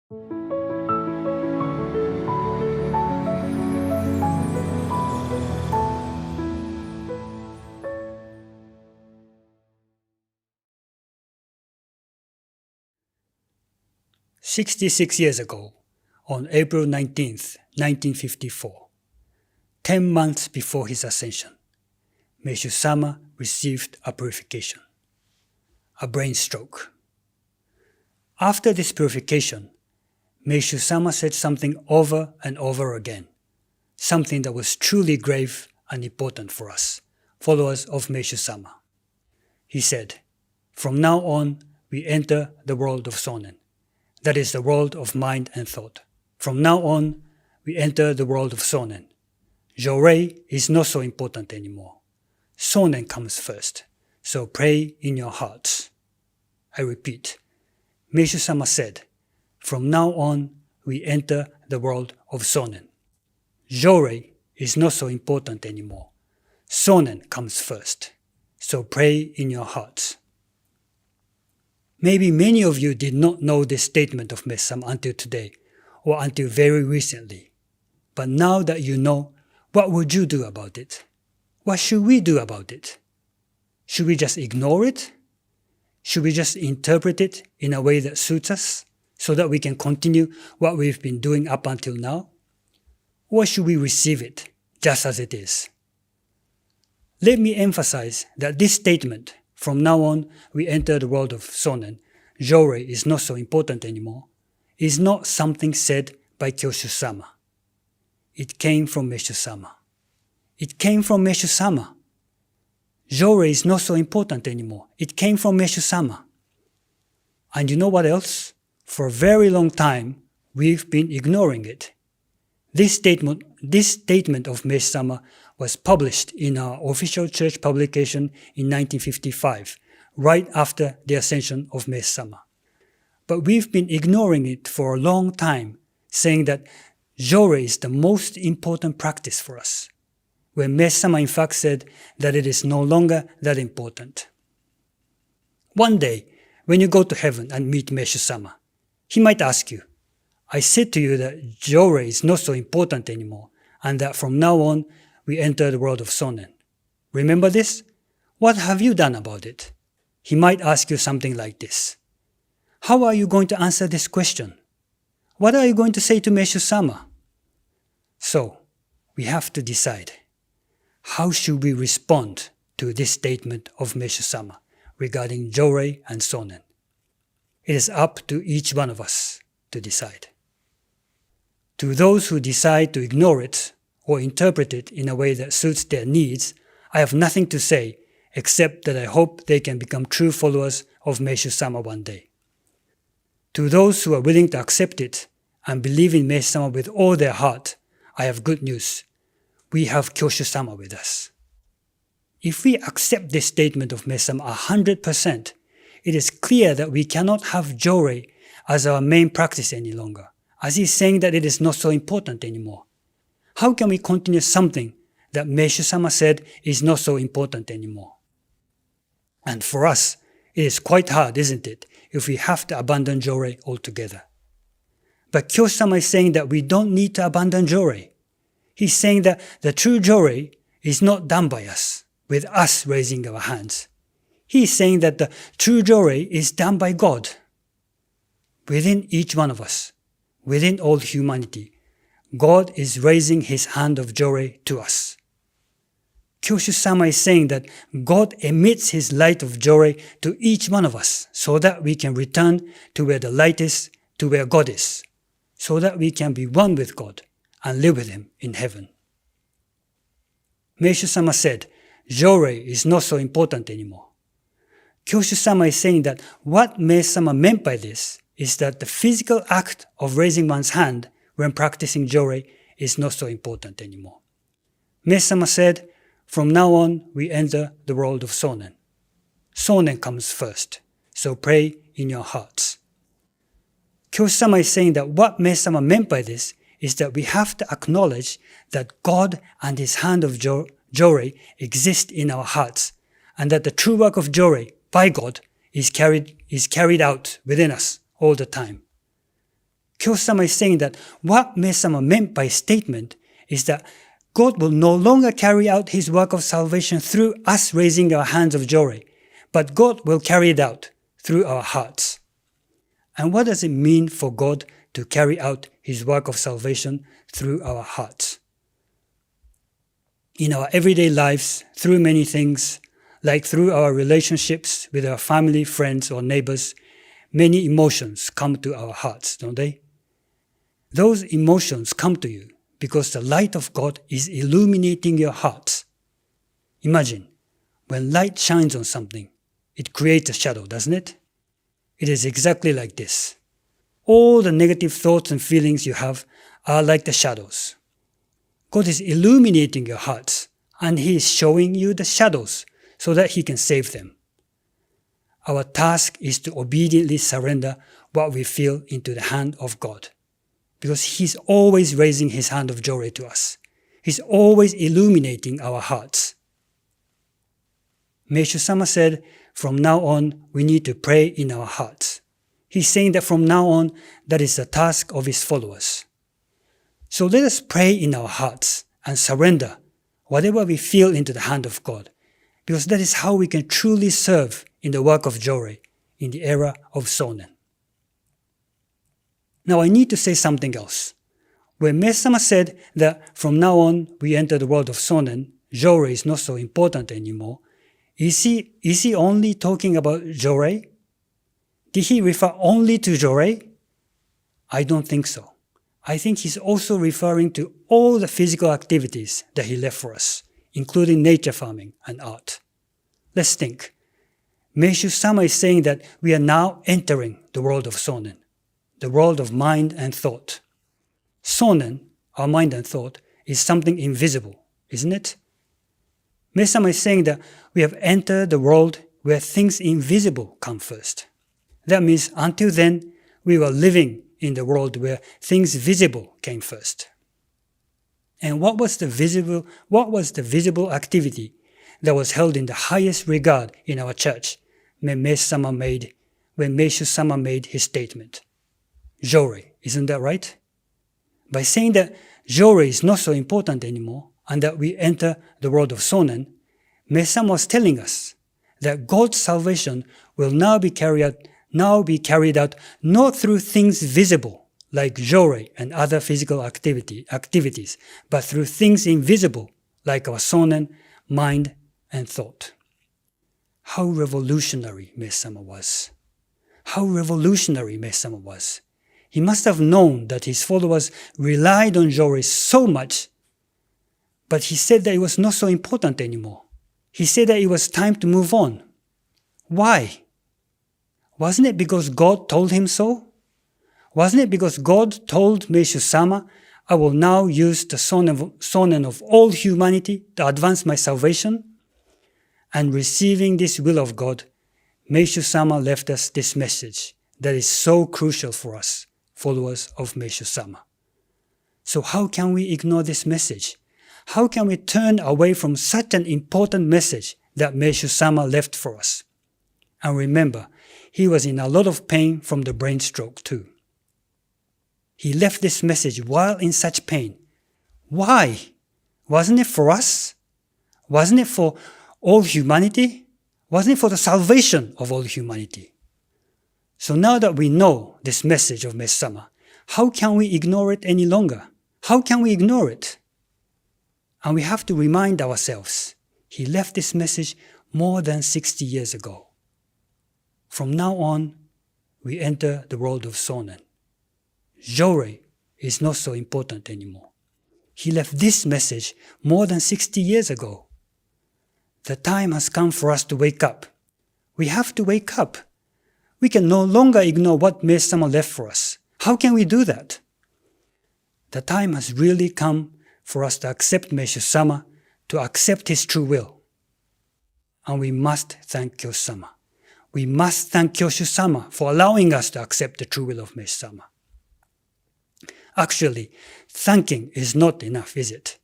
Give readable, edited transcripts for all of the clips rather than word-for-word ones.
66 years ago, on April 19th, 1954, 10 months before his ascension, Meishu-sama received a purification, a brain stroke. After this purification, Meishu-sama said something over and over again, something that was truly grave and important for us, followers of Meishu-sama. He said, "From now on, we enter the world of Sonen. That is the world of mind and thought. From now on, we enter the world of Sonen. Jorei is not so important anymore. Sonen comes first, so pray in your hearts." I repeat, Meishu-sama said, "From now on, we enter the world of Sonen. Jorei is not so important anymore. Sonen comes first, so pray in your hearts." Maybe many of you did not know this statement of Meishu-sama until today, or until very recently. But now that you know, what would you do about it? What should we do about it? Should we just ignore it? Should we just interpret it in a way that suits us, so that we can continue what we've been doing up until now? Or should we receive it just as it is? Let me emphasize that this statement, "From now on, we enter the world of Sonen, Jorei is not so important anymore," is not something said by Kyoshu-sama. It came from Meishu-sama. It came from Meishu-sama. Jorei is not so important anymore. It came from Meishu-sama. And you know what else? For a very long time, we've been ignoring it. This statement of Meishu-sama was published in our official church publication in 1955, right after the ascension of Meishu-sama. But we've been ignoring it for a long time, saying that Jorei is the most important practice for us, when Meishu-sama in fact said that it is no longer that important. One day, when you go to heaven and meet Meishu-sama, he might ask you, "I said to you that Jorei is not so important anymore, and that from now on, we enter the world of Sonen. Remember this? What have you done about it?" He might ask you something like this. How are you going to answer this question? What are you going to say to Meishu-sama? So, we have to decide. How should we respond to this statement of Meishu-sama regarding Jorei and Sonen? It is up to each one of us to decide. To those who decide to ignore it or interpret it in a way that suits their needs, I have nothing to say except that I hope they can become true followers of Meishu-sama one day. To those who are willing to accept it and believe in Meishu-sama with all their heart, I have good news. We have Kyoshu-sama with us. If we accept this statement of Meishu-sama 100%, it is clear that we cannot have Jorei as our main practice any longer, as he's saying that it is not so important anymore. How can we continue something that Meishu-sama said is not so important anymore? And for us, it is quite hard, isn't it, if we have to abandon Jorei altogether. But Kyoshu-sama is saying that we don't need to abandon Jorei. He's saying that the true Jorei is not done by us, with us raising our hands. He's saying that the true Jorei is done by God. Within each one of us, within all humanity, God is raising his hand of Jorei to us. Kyoshu-sama is saying that God emits his light of Jorei to each one of us so that we can return to where the light is, to where God is, so that we can be one with God and live with him in heaven. Meishu-sama said, Jorei is not so important anymore. Kyoshu-sama is saying that what Meishu-sama meant by this is that the physical act of raising one's hand when practicing Jorei is not so important anymore. Meishu-sama said, from now on, we enter the world of Sonen. Sonen comes first, so pray in your hearts. Kyoshu-sama is saying that what Meishu-sama meant by this is that we have to acknowledge that God and his hand of Jorei exist in our hearts, and that the true work of Jorei by God is carried out within us all the time. Kyoshu-sama is saying that what Meishu-sama meant by his statement is that God will no longer carry out his work of salvation through us raising our hands of joy, but God will carry it out through our hearts. And what does it mean for God to carry out his work of salvation through our hearts? In our everyday lives, through many things, like through our relationships with our family, friends, or neighbors, many emotions come to our hearts, don't they? Those emotions come to you because the light of God is illuminating your hearts. Imagine, when light shines on something, it creates a shadow, doesn't it? It is exactly like this. All the negative thoughts and feelings you have are like the shadows. God is illuminating your hearts, and he is showing you the shadows so that he can save them. Our task is to obediently surrender what we feel into the hand of God, because he's always raising his hand of joy to us. He's always illuminating our hearts. Meishu-sama said, from now on, we need to pray in our hearts. He's saying that from now on, that is the task of his followers. So let us pray in our hearts and surrender whatever we feel into the hand of God, because that is how we can truly serve in the work of joy in the era of Sonnen. Now I need to say something else. When Meishu-sama said that from now on we enter the world of Sonnen, joy is not so important anymore, is he only talking about joy? Did he refer only to joy? I don't think so. I think he's also referring to all the physical activities that he left for us, including nature farming and art. Let's think. Meishu-sama is saying that we are now entering the world of Sonnen, the world of mind and thought. Sonnen, our mind and thought, is something invisible, isn't it? Meishu-sama is saying that we have entered the world where things invisible come first. That means until then, we were living in the world where things visible came first. And what was the visible activity that was held in the highest regard in our church when Meishu-sama made his statement? Joy, isn't that right? By saying that joy is not so important anymore and that we enter the world of Sonnen, Meishu-sama was telling us that God's salvation will now be carried out not through things visible like joy and other physical activities, but through things invisible like our Sonnen, mind, and thought. How revolutionary Meishu-sama was. How revolutionary Meishu-sama was. He must have known that his followers relied on joy so much, but he said that it was not so important anymore. He said that it was time to move on. Why? Wasn't it because God told him so? Wasn't it because God told Meishu-sama, I will now use the Sonnen of all humanity to advance my salvation? And receiving this will of God, Meishu-sama left us this message that is so crucial for us, followers of Meishu-sama. So how can we ignore this message? How can we turn away from such an important message that Meishu-sama left for us? And remember, he was in a lot of pain from the brain stroke too. He left this message while in such pain. Why? Wasn't it for us? Wasn't it for all humanity? Wasn't it for the salvation of all humanity? So now that we know this message of Meishu-sama, how can we ignore it any longer? How can we ignore it? And we have to remind ourselves, he left this message more than 60 years ago. From now on, we enter the world of Sonnen. Joy is not so important anymore. He left this message more than 60 years ago. The time has come for us to wake up. We have to wake up. We can no longer ignore what Meishu-sama left for us. How can we do that? The time has really come for us to accept Meishu-sama, to accept his true will. And we must thank Kyoshu-sama. We must thank Kyoshu-sama for allowing us to accept the true will of Meishu-sama. Actually, thanking is not enough, is it?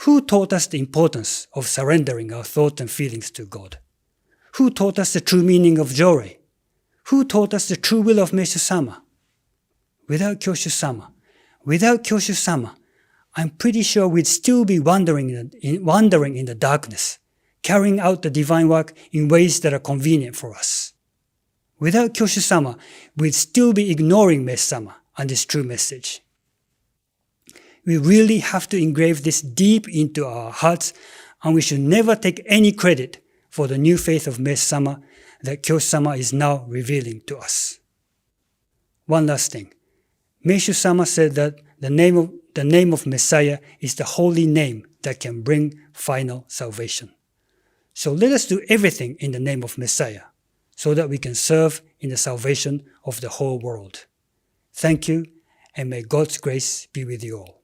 Who taught us the importance of surrendering our thoughts and feelings to God? Who taught us the true meaning of joy? Who taught us the true will of Meishu-sama? without Kyoshu-sama, I'm pretty sure we'd still be wandering in the darkness, carrying out the divine work in ways that are convenient for us. Without Kyoshu-sama, we'd still be ignoring Meishu-sama and its true message. We really have to engrave this deep into our hearts, and we should never take any credit for the new faith of Meishu-sama that Kyoshu-sama is now revealing to us. One last thing. Meishu-sama said that the name of Messiah is the holy name that can bring final salvation. So let us do everything in the name of Messiah, so that we can serve in the salvation of the whole world. Thank you, and may God's grace be with you all.